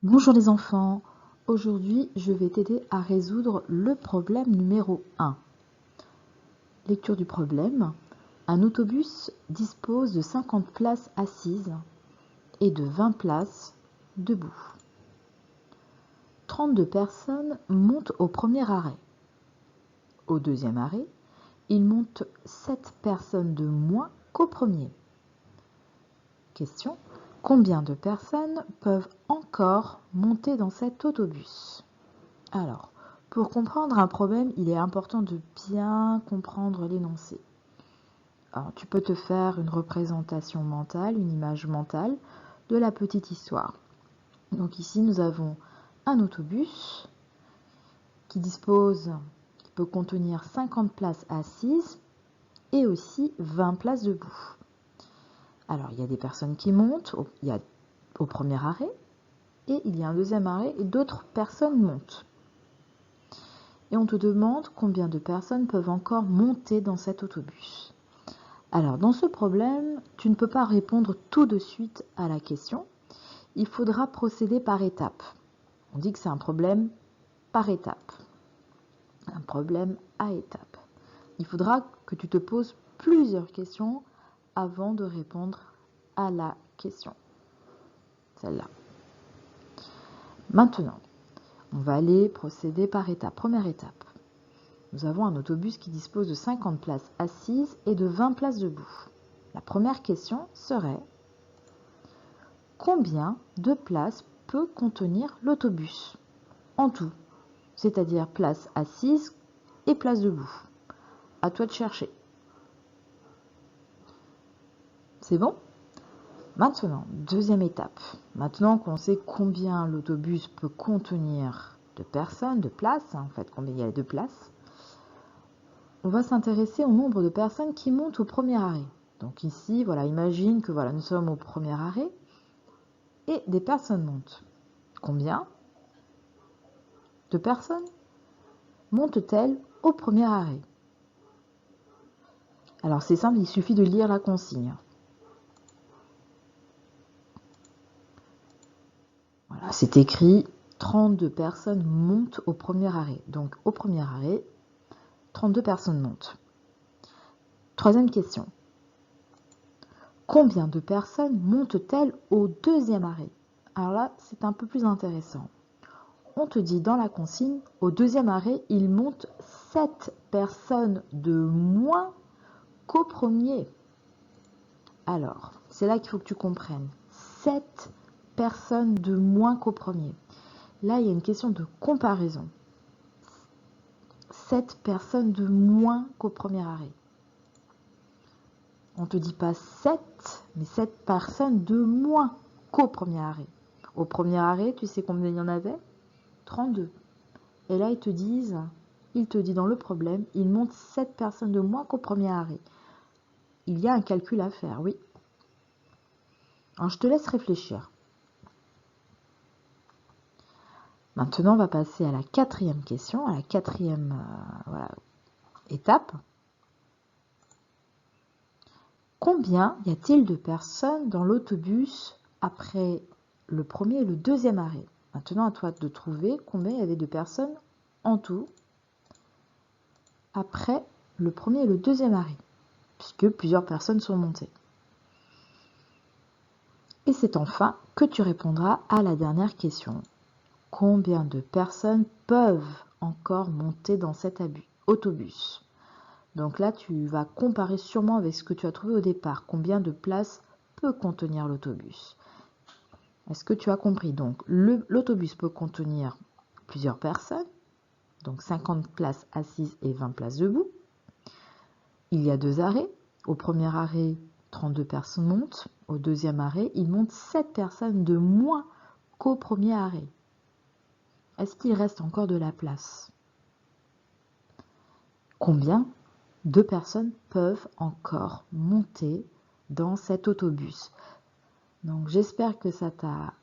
Bonjour les enfants, aujourd'hui je vais t'aider à résoudre le problème numéro 1. Lecture du problème. Un autobus dispose de 50 places assises et de 20 places debout. 32 personnes montent au premier arrêt. Au deuxième arrêt, il monte 7 personnes de moins qu'au premier. Question. Combien de personnes peuvent encore monter dans cet autobus? Alors, pour comprendre un problème, il est important de bien comprendre l'énoncé. Alors, tu peux te faire une représentation mentale, une image mentale de la petite histoire. Donc ici, nous avons un autobus qui peut contenir 50 places assises et aussi 20 places debout. Alors, il y a des personnes qui montent au premier arrêt et il y a un deuxième arrêt et d'autres personnes montent. Et on te demande combien de personnes peuvent encore monter dans cet autobus. Alors, dans ce problème, tu ne peux pas répondre tout de suite à la question. Il faudra procéder par étapes. On dit que c'est un problème par étapes. Un problème à étapes. Il faudra que tu te poses plusieurs questions avant de répondre à la question. Celle-là. Maintenant, on va aller procéder par étapes. Première étape. Nous avons un autobus qui dispose de 50 places assises et de 20 places debout. La première question serait: combien de places peut contenir l'autobus en tout, c'est-à-dire places assises et places debout? À toi de chercher. C'est bon? Maintenant, deuxième étape. Maintenant qu'on sait combien l'autobus peut contenir de personnes, de places, en fait, combien il y a de places, on va s'intéresser au nombre de personnes qui montent au premier arrêt. Donc ici, voilà, imagine que nous sommes au premier arrêt et des personnes montent. Combien de personnes montent-elles au premier arrêt? Alors c'est simple, il suffit de lire la consigne. Voilà, c'est écrit 32 personnes montent au premier arrêt. Donc au premier arrêt, 32 personnes montent. Troisième question. Combien de personnes montent-elles au deuxième arrêt? Alors là, c'est un peu plus intéressant. On te dit dans la consigne, au deuxième arrêt, il monte 7 personnes de moins qu'au premier. Alors, c'est là qu'il faut que tu comprennes. 7 personnes de moins qu'au premier. Là, il y a une question de comparaison. 7 personnes de moins qu'au premier arrêt. On ne te dit pas 7, mais 7 personnes de moins qu'au premier arrêt. Au premier arrêt, tu sais combien il y en avait? 32. Et là, il te dit dans le problème, il monte 7 personnes de moins qu'au premier arrêt. Il y a un calcul à faire, oui. Alors, je te laisse réfléchir. Maintenant, on va passer à la quatrième question, à la quatrième étape. Combien y a-t-il de personnes dans l'autobus après le premier et le deuxième arrêt? Maintenant, à toi de trouver combien il y avait de personnes en tout après le premier et le deuxième arrêt, puisque plusieurs personnes sont montées. Et c'est enfin que tu répondras à la dernière question. Combien de personnes peuvent encore monter dans cet autobus? Donc là, tu vas comparer sûrement avec ce que tu as trouvé au départ. Combien de places peut contenir l'autobus? Est-ce que tu as compris? Donc, l'autobus peut contenir plusieurs personnes, donc 50 places assises et 20 places debout. Il y a 2 arrêts. Au premier arrêt, 32 personnes montent. Au deuxième arrêt, il monte 7 personnes de moins qu'au premier arrêt. Est-ce qu'il reste encore de la place? Combien de personnes peuvent encore monter dans cet autobus? Donc j'espère que ça t'a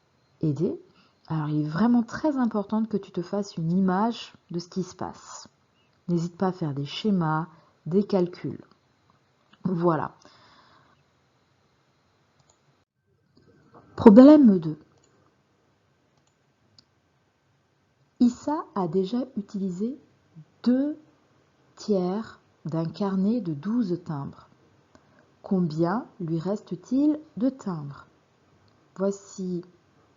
aidé. Alors il est vraiment très important que tu te fasses une image de ce qui se passe. N'hésite pas à faire des schémas, des calculs. Voilà. Problème 2. Issa a déjà utilisé 2 tiers d'un carnet de 12 timbres. Combien lui reste-t-il de timbres? Voici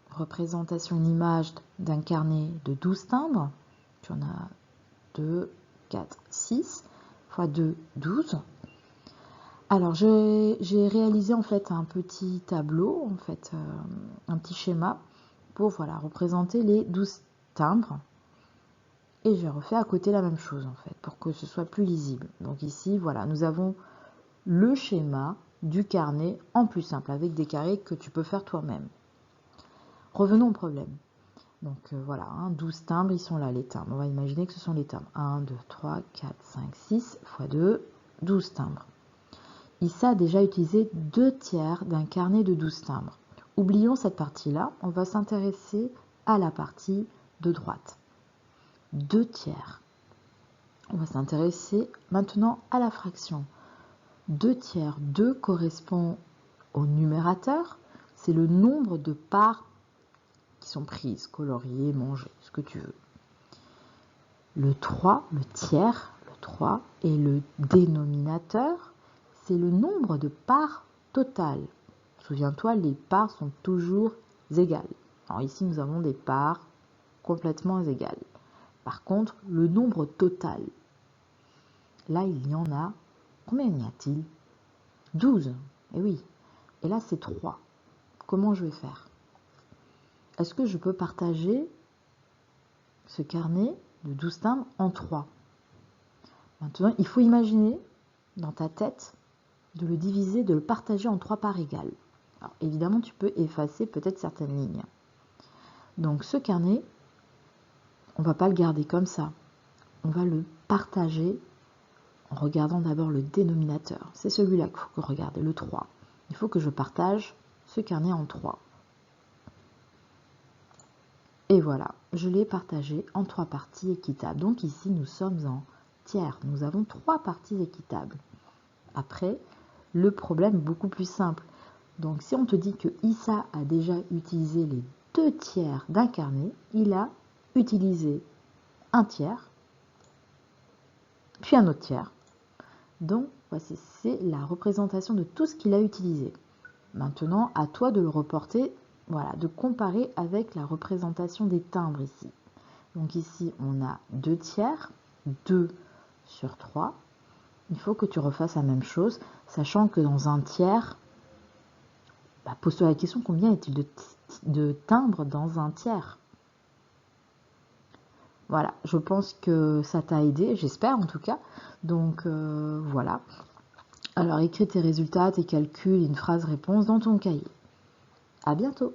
représentation, une image d'un carnet de 12 timbres. Tu en as 2, 4, 6, x 2, 12. Alors, j'ai réalisé en fait un petit tableau, en fait, un petit schéma pour voilà, représenter les 12 timbres. Et j'ai refait à côté la même chose en fait, pour que ce soit plus lisible. Donc ici, voilà, nous avons le schéma du carnet en plus simple, avec des carrés que tu peux faire toi-même. Revenons au problème. Donc voilà, 12 timbres, ils sont là les timbres. On va imaginer que ce sont les timbres. 1, 2, 3, 4, 5, 6 x 2, 12 timbres. Issa a déjà utilisé 2 tiers d'un carnet de 12 timbres. Oublions cette partie-là, on va s'intéresser à la partie de droite. 2 tiers. On va s'intéresser maintenant à la fraction. 2 tiers, 2 correspond au numérateur, c'est le nombre de parts qui sont prises, coloriées, mangées, ce que tu veux. Le 3, le tiers, le 3, et le dénominateur, c'est le nombre de parts totales. Souviens-toi, les parts sont toujours égales. Alors ici, nous avons des parts complètement égales. Par contre, le nombre total, là, il y en a, combien y a-t-il? 12, et oui. Et là, c'est 3. Comment je vais faire? Est-ce que je peux partager ce carnet de 12 timbres en 3? Maintenant, il faut imaginer dans ta tête de le diviser, de le partager en 3 parts égales. Alors, évidemment, tu peux effacer peut-être certaines lignes. Donc, ce carnet, on ne va pas le garder comme ça. On va le partager en regardant d'abord le dénominateur. C'est celui-là qu'il faut regarder, le 3. Il faut que je partage ce carnet en 3. Et voilà, je l'ai partagé en 3 parties équitables. Donc ici, nous sommes en tiers. Nous avons 3 parties équitables. Après, le problème est beaucoup plus simple. Donc si on te dit que Issa a déjà utilisé les 2 tiers d'un carnet, il a utilisé un tiers, puis un autre tiers. Donc voici, c'est la représentation de tout ce qu'il a utilisé. Maintenant, à toi de le reporter, voilà, de comparer avec la représentation des timbres ici. Donc ici, on a 2 tiers, 2 sur 3. Il faut que tu refasses la même chose, sachant que dans un tiers, pose-toi la question, combien est-il de timbres dans un tiers? Voilà, je pense que ça t'a aidé, j'espère en tout cas. Donc voilà. Alors écris tes résultats, tes calculs, une phrase réponse dans ton cahier. À bientôt!